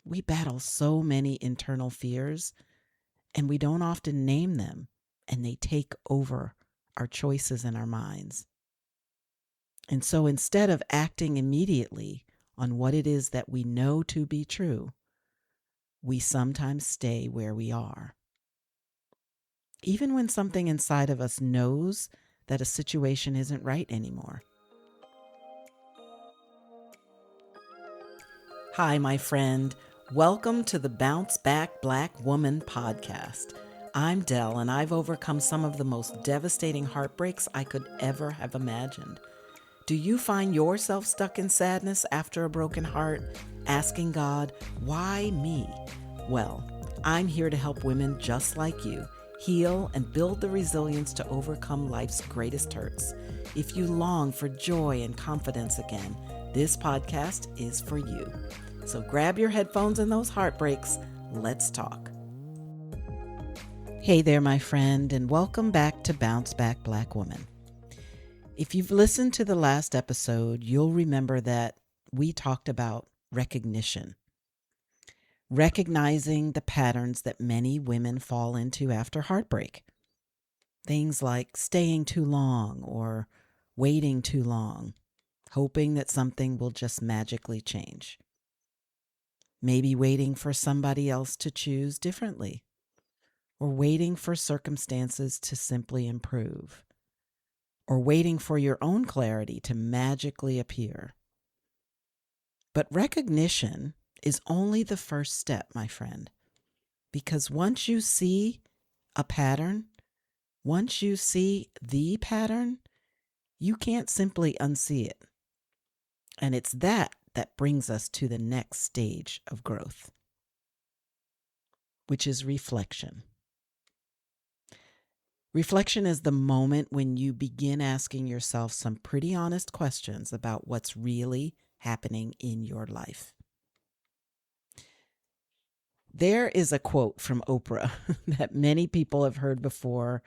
We battle so many internal fears, and we don't often name them, and they take over our choices and our minds. And so instead of acting immediately on what it is that we know to be true, we sometimes stay where we are. Even when something inside of us knows that a situation isn't right anymore. Hi, my friend. Welcome to the Bounce Back Black Woman podcast. I'm Dell, and I've overcome some of the most devastating heartbreaks I could ever have imagined. Do you find yourself stuck in sadness after a broken heart, asking God, why me? Well, I'm here to help women just like you heal and build the resilience to overcome life's greatest hurts. If you long for joy and confidence again, this podcast is for you. So grab your headphones and those heartbreaks. Let's talk. Hey there, my friend, and welcome back to Bounce Back Black Woman. If you've listened to the last episode, you'll remember that we talked about recognition. Recognizing the patterns that many women fall into after heartbreak. Things like staying too long or waiting too long, hoping that something will just magically change. Maybe waiting for somebody else to choose differently, or waiting for circumstances to simply improve, or waiting for your own clarity to magically appear. But recognition is only the first step, my friend, because once you see a pattern, once you see the pattern, you can't simply unsee it. And it's that brings us to the next stage of growth, which is reflection. Reflection is the moment when you begin asking yourself some pretty honest questions about what's really happening in your life. There is a quote from Oprah that many people have heard before,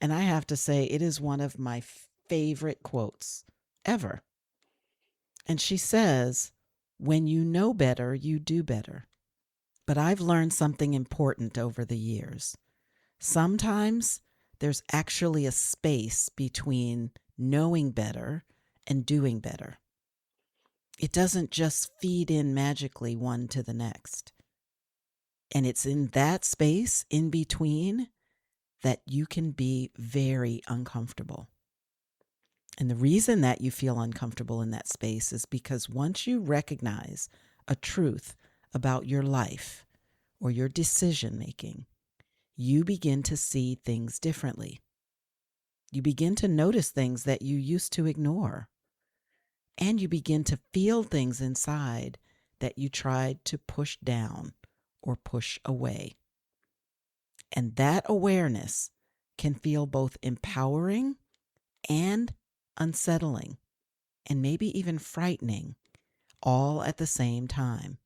and I have to say it is one of my favorite quotes ever. And she says, "When you know better, you do better." But I've learned something important over the years. Sometimes there's actually a space between knowing better and doing better. It doesn't just feed in magically one to the next. And it's in that space in between that you can be very uncomfortable. And the reason that you feel uncomfortable in that space is because once you recognize a truth about your life or your decision making, you begin to see things differently. You begin to notice things that you used to ignore. And you begin to feel things inside that you tried to push down or push away. And that awareness can feel both empowering and unsettling, and maybe even frightening, all at the same time.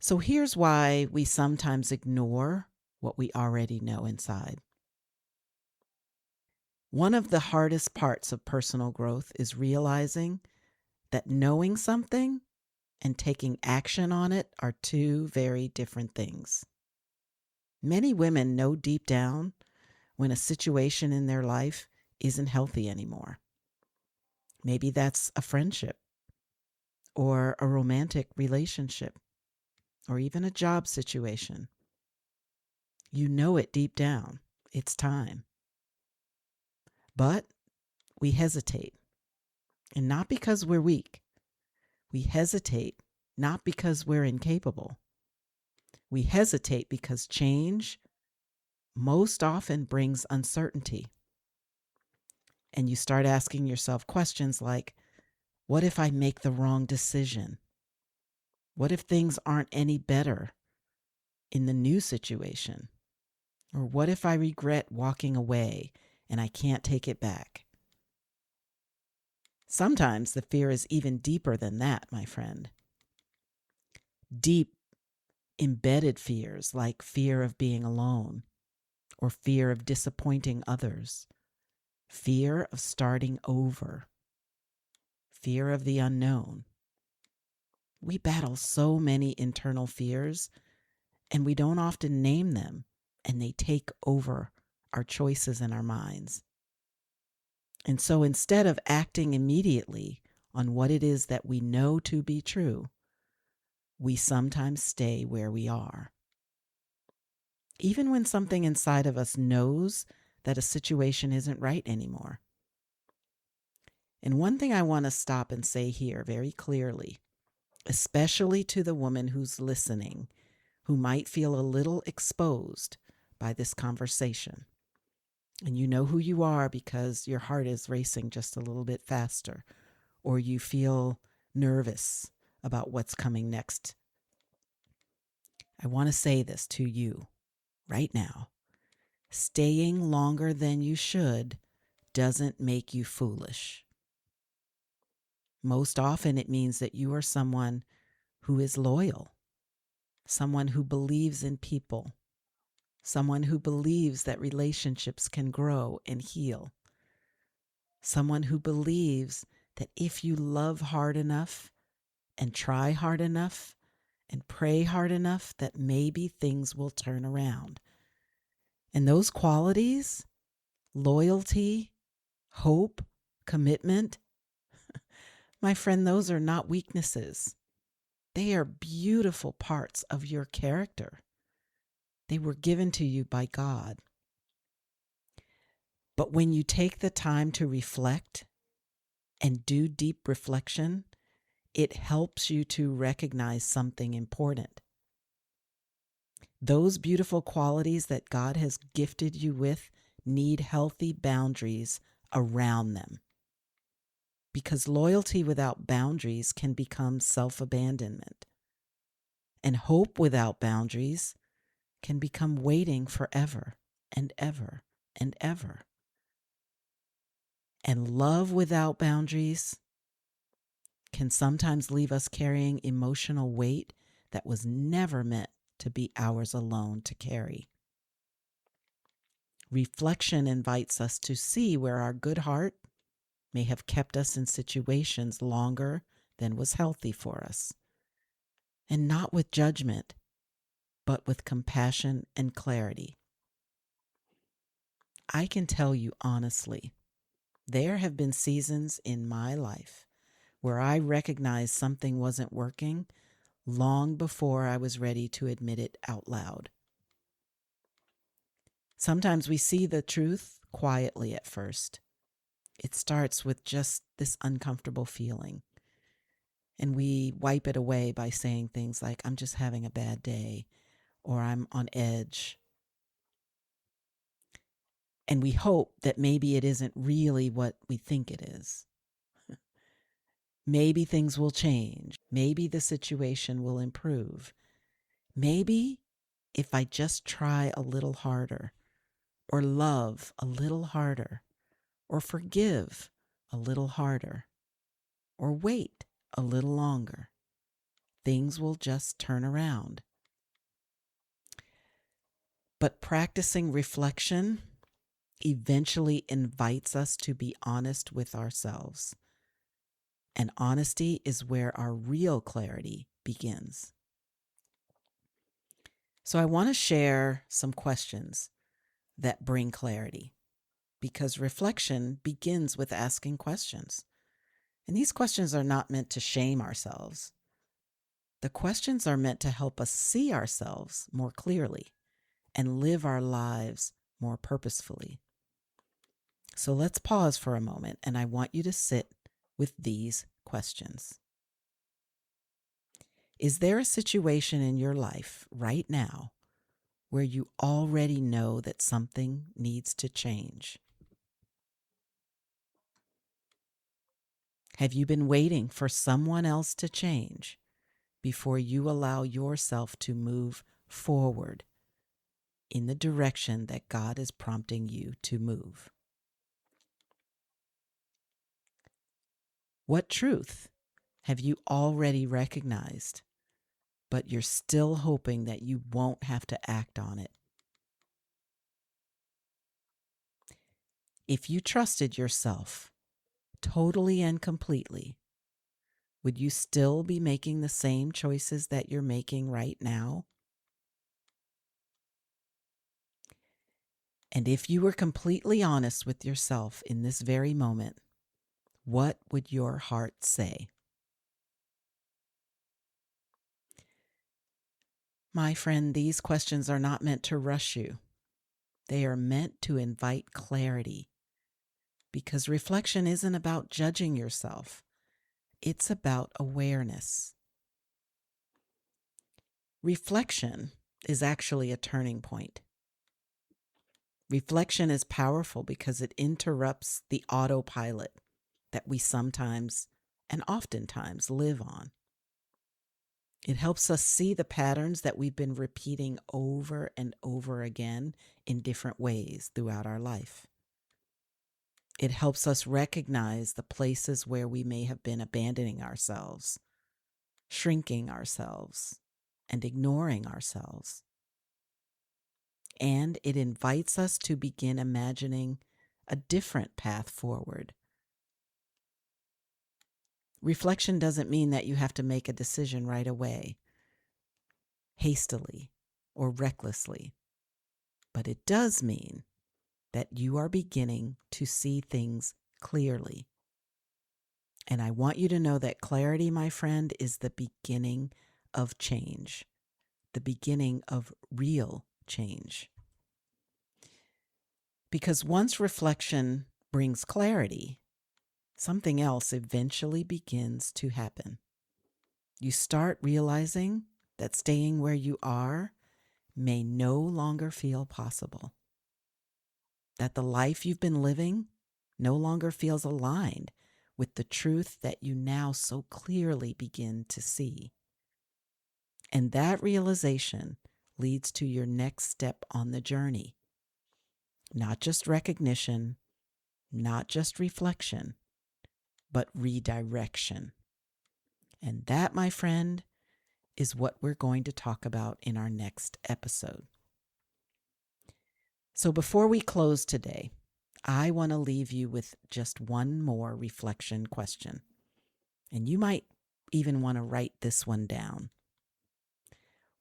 So here's why we sometimes ignore what we already know inside. One of the hardest parts of personal growth is realizing that knowing something and taking action on it are two very different things. Many women know deep down when a situation in their life isn't healthy anymore. Maybe that's a friendship or a romantic relationship or even a job situation. You know it deep down. It's time. But we hesitate. And not because we're weak. We hesitate not because we're incapable. We hesitate because change most often brings uncertainty. And you start asking yourself questions like, what if I make the wrong decision? What if things aren't any better in the new situation? Or what if I regret walking away and I can't take it back? Sometimes the fear is even deeper than that, my friend. Deep, embedded fears like fear of being alone or fear of disappointing others, fear of starting over, fear of the unknown. We battle so many internal fears, and we don't often name them, and they take over our choices and our minds. And so instead of acting immediately on what it is that we know to be true, we sometimes stay where we are. Even when something inside of us knows that a situation isn't right anymore. And one thing I want to stop and say here very clearly, especially to the woman who's listening, who might feel a little exposed by this conversation. And you know who you are because your heart is racing just a little bit faster, or you feel nervous about what's coming next. I want to say this to you right now. Staying longer than you should doesn't make you foolish. Most often it means that you are someone who is loyal, someone who believes in people, someone who believes that relationships can grow and heal, someone who believes that if you love hard enough and try hard enough and pray hard enough, that maybe things will turn around. And those qualities, loyalty, hope, commitment, my friend, those are not weaknesses. They are beautiful parts of your character. They were given to you by God. But when you take the time to reflect and do deep reflection, it helps you to recognize something important. Those beautiful qualities that God has gifted you with need healthy boundaries around them. Because loyalty without boundaries can become self-abandonment. And hope without boundaries can become waiting forever and ever and ever. And love without boundaries can sometimes leave us carrying emotional weight that was never meant to be ours alone to carry. Reflection invites us to see where our good heart may have kept us in situations longer than was healthy for us. And not with judgment, but with compassion and clarity. I can tell you honestly, there have been seasons in my life where I recognized something wasn't working long before I was ready to admit it out loud. Sometimes we see the truth quietly at first. It starts with just this uncomfortable feeling. And we wipe it away by saying things like, I'm just having a bad day, or I'm on edge. And we hope that maybe it isn't really what we think it is. Maybe things will change. Maybe the situation will improve. Maybe if I just try a little harder, or love a little harder, or forgive a little harder, or wait a little longer, things will just turn around. But practicing reflection eventually invites us to be honest with ourselves. And honesty is where our real clarity begins. So I want to share some questions that bring clarity, because reflection begins with asking questions. And these questions are not meant to shame ourselves. The questions are meant to help us see ourselves more clearly and live our lives more purposefully. So let's pause for a moment, and I want you to sit with these questions. Is there a situation in your life right now where you already know that something needs to change? Have you been waiting for someone else to change before you allow yourself to move forward in the direction that God is prompting you to move? What truth have you already recognized, but you're still hoping that you won't have to act on it? If you trusted yourself totally and completely, would you still be making the same choices that you're making right now? And if you were completely honest with yourself in this very moment, what would your heart say? My friend, these questions are not meant to rush you. They are meant to invite clarity, because reflection isn't about judging yourself. It's about awareness. Reflection is actually a turning point. Reflection is powerful because it interrupts the autopilot that we sometimes and oftentimes live on. It helps us see the patterns that we've been repeating over and over again in different ways throughout our life. It helps us recognize the places where we may have been abandoning ourselves, shrinking ourselves, and ignoring ourselves. And it invites us to begin imagining a different path forward. Reflection doesn't mean that you have to make a decision right away, hastily, or recklessly. But it does mean that you are beginning to see things clearly. And I want you to know that clarity, my friend, is the beginning of change, the beginning of real change. Because once reflection brings clarity, something else eventually begins to happen. You start realizing that staying where you are may no longer feel possible, that the life you've been living no longer feels aligned with the truth that you now so clearly begin to see. And that realization leads to your next step on the journey. Not just recognition, not just reflection, but redirection. And that, my friend, is what we're going to talk about in our next episode. So before we close today, I want to leave you with just one more reflection question. And you might even want to write this one down.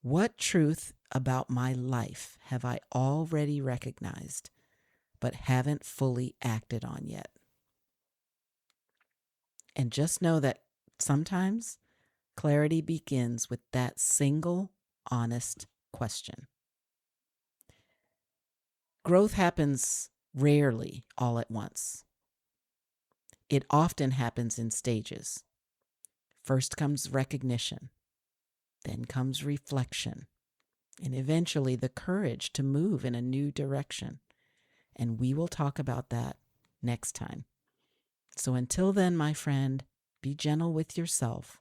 What truth about my life have I already recognized, but haven't fully acted on yet? And just know that sometimes clarity begins with that single, honest question. Growth happens rarely all at once. It often happens in stages. First comes recognition, then comes reflection, and eventually the courage to move in a new direction. And we will talk about that next time. So until then, my friend, be gentle with yourself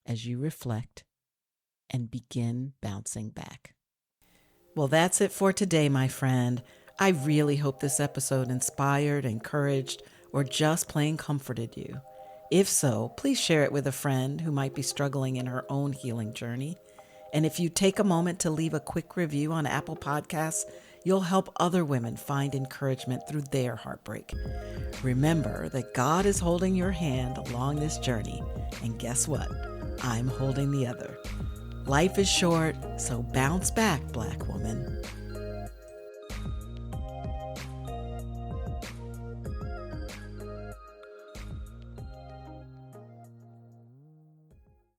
as you reflect and begin bouncing back. Well, that's it for today, my friend. I really hope this episode inspired, encouraged, or just plain comforted you. If so, please share it with a friend who might be struggling in her own healing journey. And if you take a moment to leave a quick review on Apple Podcasts, you'll help other women find encouragement through their heartbreak. Remember that God is holding your hand along this journey, and guess what? I'm holding the other. Life is short, so bounce back, Black woman.